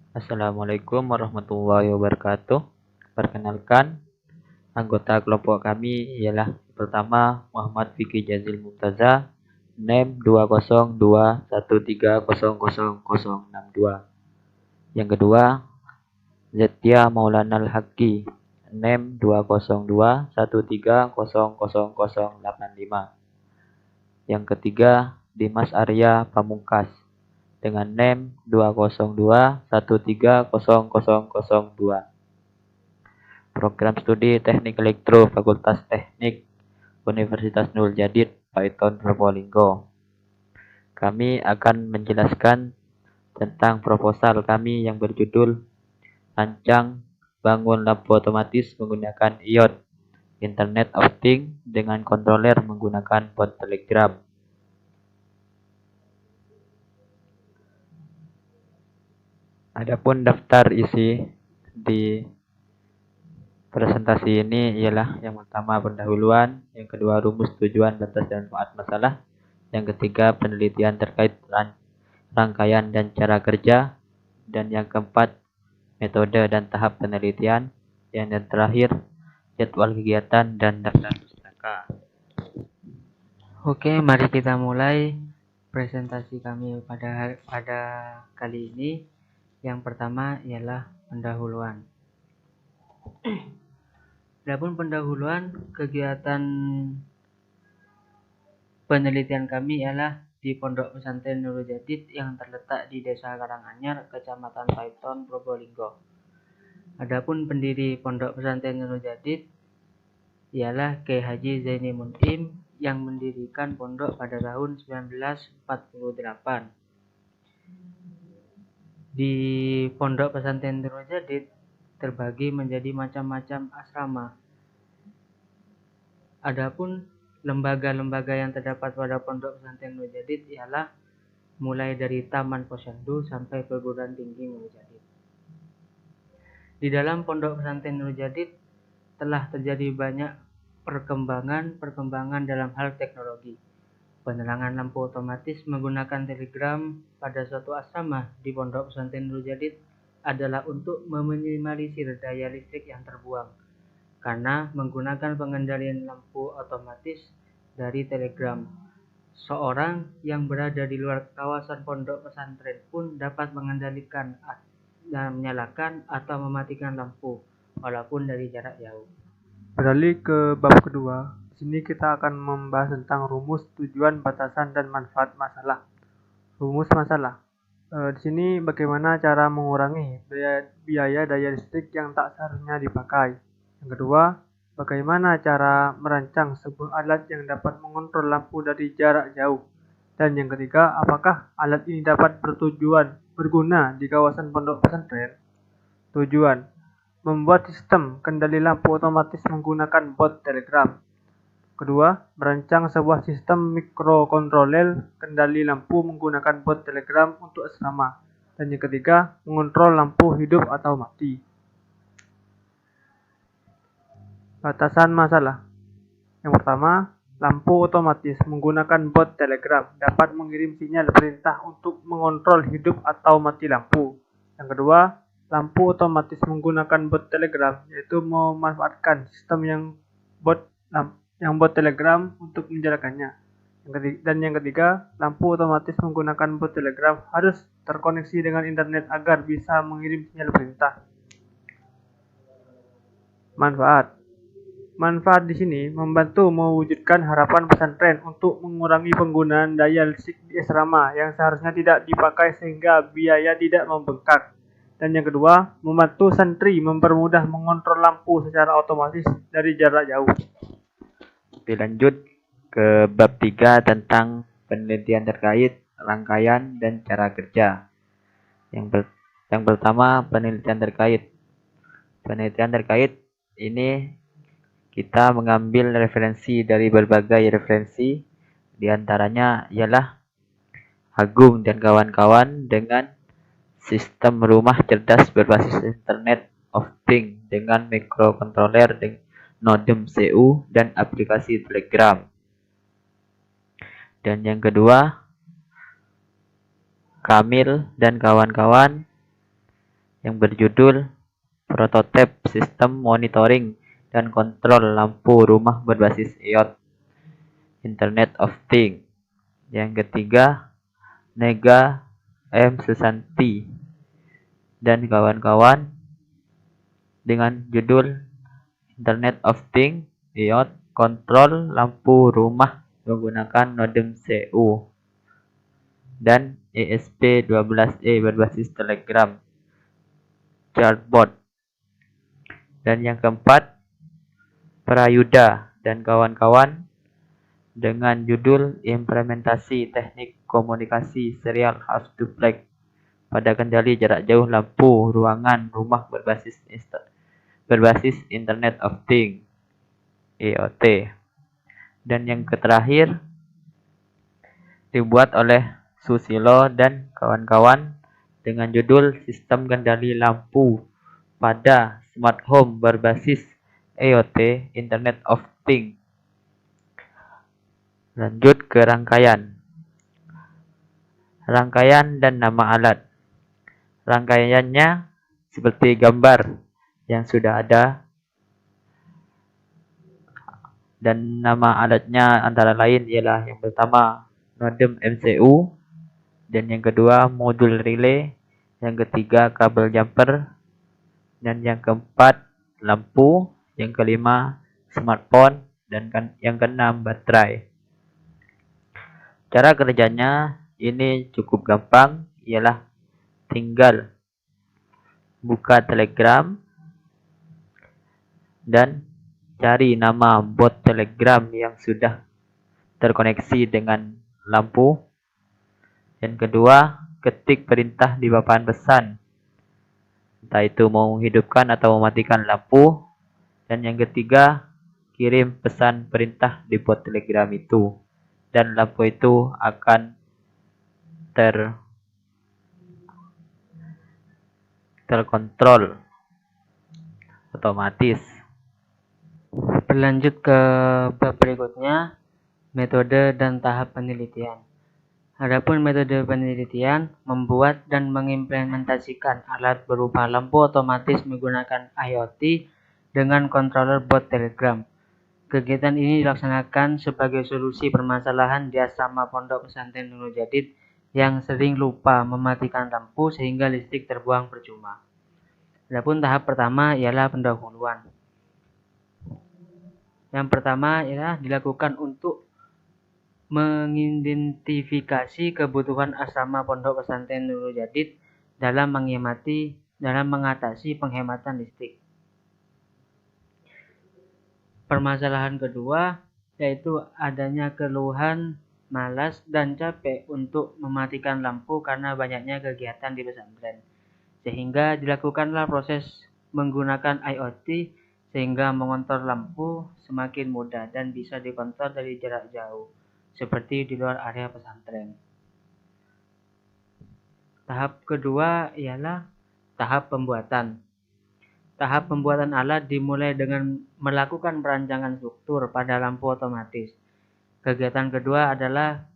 Assalamualaikum warahmatullahi wabarakatuh. Perkenalkan, anggota kelompok kami ialah pertama Muhammad Fikri Jazil Mumtaza, NEM 20213000062. Yang kedua, Zetia Maulana Al-Haqqi, NEM 20213000085. Yang ketiga, Dimas Arya Pamungkas dengan NEM 20213000002. Program Studi Teknik Elektro Fakultas Teknik Universitas Nurul Jadid, Python Probolinggo. Kami akan menjelaskan tentang proposal kami yang berjudul Rancang Bangun Lampu Otomatis menggunakan IoT, Internet of Things dengan controller menggunakan bot Telegram. Adapun daftar isi di presentasi ini ialah yang pertama pendahuluan, yang kedua rumus, tujuan, batas, dan manfaat masalah, yang ketiga penelitian terkait rangkaian dan cara kerja, dan yang keempat metode dan tahap penelitian, yang terakhir jadwal kegiatan dan daftar pustaka. Oke, mari kita mulai presentasi kami pada kali ini. Yang pertama ialah pendahuluan. Adapun pendahuluan, kegiatan penelitian kami ialah di Pondok Pesantren Nurul Jadid yang terletak di Desa Karanganyar, Kecamatan Python, Probolinggo. Adapun pendiri Pondok Pesantren Nurul Jadid ialah Kiai Haji Zaini Mun'im yang mendirikan pondok pada tahun 1948. Di Pondok Pesantren Nurul Jadid terbagi menjadi macam-macam asrama. Adapun lembaga-lembaga yang terdapat pada Pondok Pesantren Nurul Jadid ialah mulai dari Taman Posyandu sampai Perguruan Tinggi Nurul Jadid. Di dalam Pondok Pesantren Nurul Jadid telah terjadi banyak perkembangan dalam hal teknologi. Penerangan lampu otomatis menggunakan telegram pada suatu asrama di Pondok Pesantren Nurul Jadid adalah untuk meminimalisir daya listrik yang terbuang, karena menggunakan pengendalian lampu otomatis dari telegram. Seorang yang berada di luar kawasan pondok pesantren pun dapat mengendalikan dan menyalakan atau mematikan lampu, walaupun dari jarak jauh. Beralih ke bab kedua. Di sini kita akan membahas tentang rumus, tujuan, batasan, dan manfaat masalah. Rumus masalah. Di sini bagaimana cara mengurangi biaya daya listrik yang tak seharusnya dipakai. Yang kedua, bagaimana cara merancang sebuah alat yang dapat mengontrol lampu dari jarak jauh. Dan yang ketiga, apakah alat ini dapat berguna di kawasan pondok pesantren? Tujuan, membuat sistem kendali lampu otomatis menggunakan bot Telegram. Kedua, merancang sebuah sistem mikrokontroler kendali lampu menggunakan bot Telegram untuk asrama. Dan yang ketiga, mengontrol lampu hidup atau mati. Batasan masalah. Yang pertama, lampu otomatis menggunakan bot Telegram dapat mengirim sinyal perintah untuk mengontrol hidup atau mati lampu. Yang kedua, lampu otomatis menggunakan bot Telegram yaitu memanfaatkan sistem yang bot Telegram untuk menjalankannya. Dan yang ketiga, lampu otomatis menggunakan bot Telegram harus terkoneksi dengan internet agar bisa mengirim sinyal perintah. Manfaat di sini membantu mewujudkan harapan pesantren untuk mengurangi penggunaan daya listrik di asrama yang seharusnya tidak dipakai sehingga biaya tidak membengkak. Dan yang kedua, membantu santri mempermudah mengontrol lampu secara otomatis dari jarak jauh. Lanjut ke bab 3 tentang penelitian terkait rangkaian dan cara kerja. Yang pertama, penelitian terkait. Penelitian terkait ini kita mengambil referensi dari berbagai referensi, diantaranya ialah Agung dan kawan-kawan dengan sistem rumah cerdas berbasis Internet of Things dengan mikrokontroler modem CU dan aplikasi Telegram. Dan yang kedua, Kamil dan kawan-kawan yang berjudul Prototipe Sistem Monitoring dan Kontrol Lampu Rumah Berbasis IoT Internet of Things. Yang ketiga, Nega M. Susanti dan kawan-kawan dengan judul Internet of Things IoT Kontrol Lampu Rumah menggunakan modem CU dan ESP12E berbasis Telegram Chatbot. Dan yang keempat, Prayuda dan kawan-kawan dengan judul Implementasi Teknik Komunikasi Serial Half Duplex pada kendali jarak jauh lampu ruangan rumah berbasis Internet of Things IoT. Dan yang terakhir dibuat oleh Susilo dan kawan-kawan dengan judul Sistem Kendali Lampu pada Smart Home berbasis IoT Internet of Things. Lanjut ke rangkaian. Rangkaian dan nama alat. Rangkaiannya seperti gambar yang sudah ada, dan nama alatnya antara lain ialah yang pertama modem MCU, dan yang kedua modul relay, yang ketiga kabel jumper, dan yang keempat lampu, yang kelima smartphone, dan yang keenam baterai. Cara kerjanya ini cukup gampang, ialah tinggal buka Telegram dan cari nama bot Telegram yang sudah terkoneksi dengan lampu. Yang kedua, ketik perintah di papan pesan, entah itu mau menghidupkan atau mematikan lampu. Dan yang ketiga, kirim pesan perintah di bot Telegram itu, dan lampu itu akan terkontrol otomatis. Berlanjut ke bab berikutnya, metode dan tahap penelitian. Adapun metode penelitian, membuat dan mengimplementasikan alat berupa lampu otomatis menggunakan IoT dengan controller bot Telegram. Kegiatan ini dilaksanakan sebagai solusi permasalahan di asrama Pondok Pesantren Nurul Jadid yang sering lupa mematikan lampu sehingga listrik terbuang percuma. Adapun tahap pertama ialah pendahuluan. Yang pertama ialah dilakukan untuk mengidentifikasi kebutuhan asrama Pondok Pesantren Nurul Jadid dalam mengatasi penghematan listrik. Permasalahan kedua yaitu adanya keluhan malas dan capek untuk mematikan lampu karena banyaknya kegiatan di pesantren, sehingga dilakukanlah proses menggunakan IoT sehingga mengontrol lampu semakin mudah dan bisa dikontrol dari jarak jauh, seperti di luar area pesantren. Tahap kedua ialah tahap pembuatan. Tahap pembuatan alat dimulai dengan melakukan perancangan struktur pada lampu otomatis. Kegiatan kedua adalah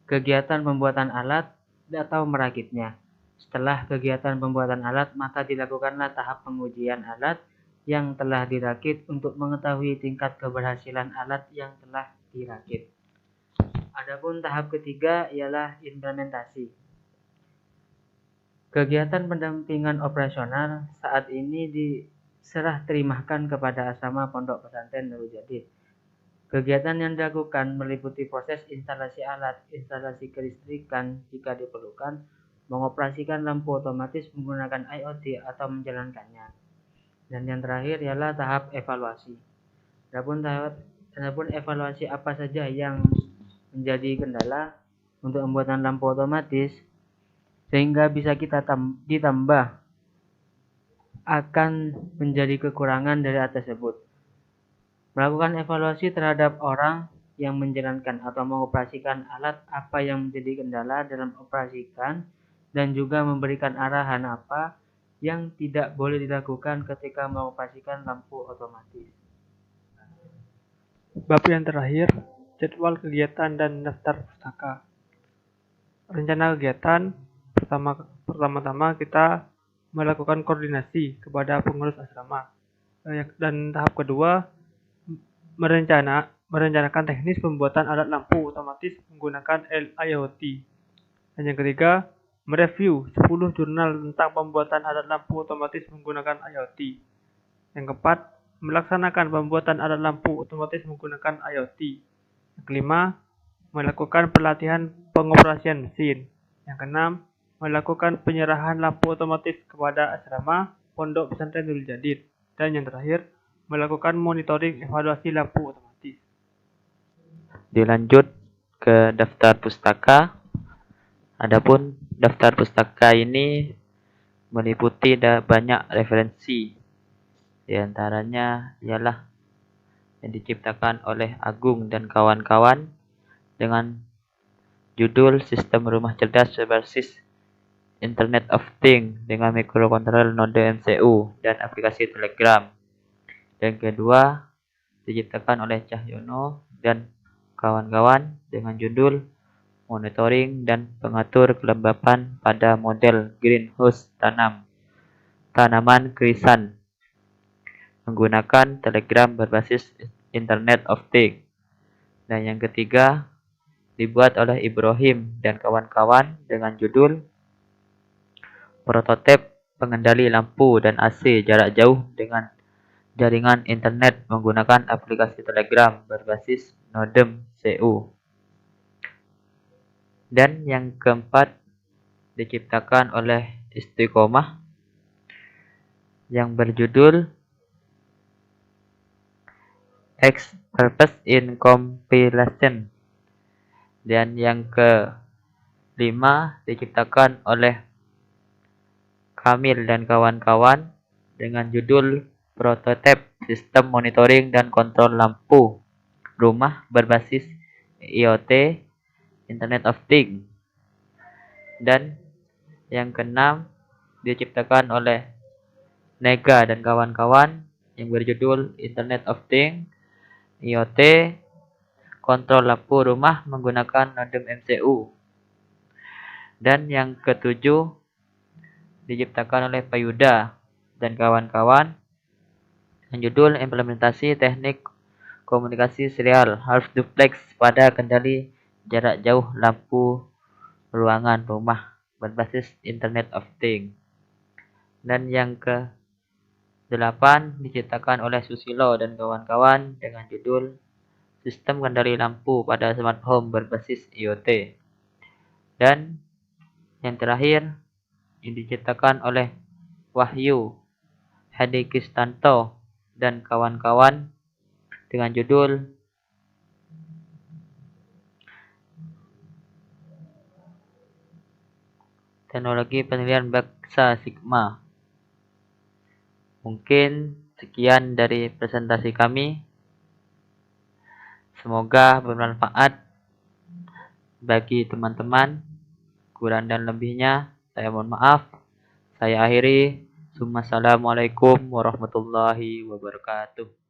kegiatan pembuatan alat atau merakitnya. Setelah kegiatan pembuatan alat, maka dilakukanlah tahap pengujian alat yang telah dirakit untuk mengetahui tingkat keberhasilan alat yang telah dirakit. Adapun tahap ketiga ialah implementasi. Kegiatan pendampingan operasional saat ini diserah terimakan kepada asrama Pondok Pesantren Nurul Jadid. Kegiatan yang dilakukan meliputi proses instalasi alat, instalasi kelistrikan jika diperlukan, mengoperasikan lampu otomatis menggunakan IoT atau menjalankannya. Dan yang terakhir ialah tahap evaluasi. Adapun evaluasi apa saja yang menjadi kendala untuk pembuatan lampu otomatis sehingga bisa kita ditambah akan menjadi kekurangan dari atas tersebut. Melakukan evaluasi terhadap orang yang menjalankan atau mengoperasikan alat, apa yang menjadi kendala dalam operasikan, dan juga memberikan arahan apa yang tidak boleh dilakukan ketika mengoperasikan lampu otomatis. Bab yang terakhir, jadwal kegiatan dan daftar pustaka. Rencana kegiatan, pertama-tama kita melakukan koordinasi kepada pengurus asrama. Dan tahap kedua, merencanakan teknis pembuatan alat lampu otomatis menggunakan IoT. Dan yang ketiga, mereview 10 jurnal tentang pembuatan alat lampu otomatis menggunakan IoT. Yang keempat, melaksanakan pembuatan alat lampu otomatis menggunakan IoT. Yang kelima, melakukan pelatihan pengoperasian mesin. Yang keenam, melakukan penyerahan lampu otomatis kepada asrama Pondok Pesantren Nurul Jadid. Dan yang terakhir, melakukan monitoring evaluasi lampu otomatis. Dilanjut ke daftar pustaka. Adapun daftar pustaka ini meliputi banyak referensi. Di antaranya ialah yang diciptakan oleh Agung dan kawan-kawan dengan judul Sistem Rumah Cerdas berbasis Internet of Things dengan mikrokontroler node MCU dan aplikasi Telegram. Dan kedua diciptakan oleh Cahyono dan kawan-kawan dengan judul Monitoring dan Pengatur Kelembapan pada Model Greenhouse Tanaman Krisan menggunakan Telegram berbasis Internet of Things. Dan yang ketiga dibuat oleh Ibrahim dan kawan-kawan dengan judul Prototip Pengendali Lampu dan AC Jarak Jauh dengan Jaringan Internet menggunakan aplikasi Telegram berbasis Nodem CU. Dan yang keempat diciptakan oleh Istiqomah yang berjudul X-Purpose in Compilation. Dan yang kelima diciptakan oleh Kamil dan kawan-kawan dengan judul Prototip Sistem Monitoring dan Kontrol Lampu Rumah Berbasis IoT Internet of Things. Dan yang keenam diciptakan oleh Nega dan kawan-kawan yang berjudul Internet of Things IoT Kontrol Lampu Rumah menggunakan Nodem MCU. Dan yang ketujuh diciptakan oleh Payuda dan kawan-kawan yang judul Implementasi Teknik Komunikasi Serial Half Duplex pada Kendali Jarak Jauh Lampu Ruangan Rumah berbasis Internet of Things. Dan yang ke-8 diciptakan oleh Susilo dan kawan-kawan dengan judul Sistem Kendali Lampu pada Smart Home berbasis IoT. Dan yang terakhir yang diciptakan oleh Wahyu Hadikistanto dan kawan-kawan dengan judul Teknologi Penilaian Baksa Sigma. Mungkin sekian dari presentasi kami. Semoga bermanfaat bagi teman-teman. Kurang dan lebihnya saya mohon maaf. Saya akhiri. Assalamualaikum warahmatullahi wabarakatuh.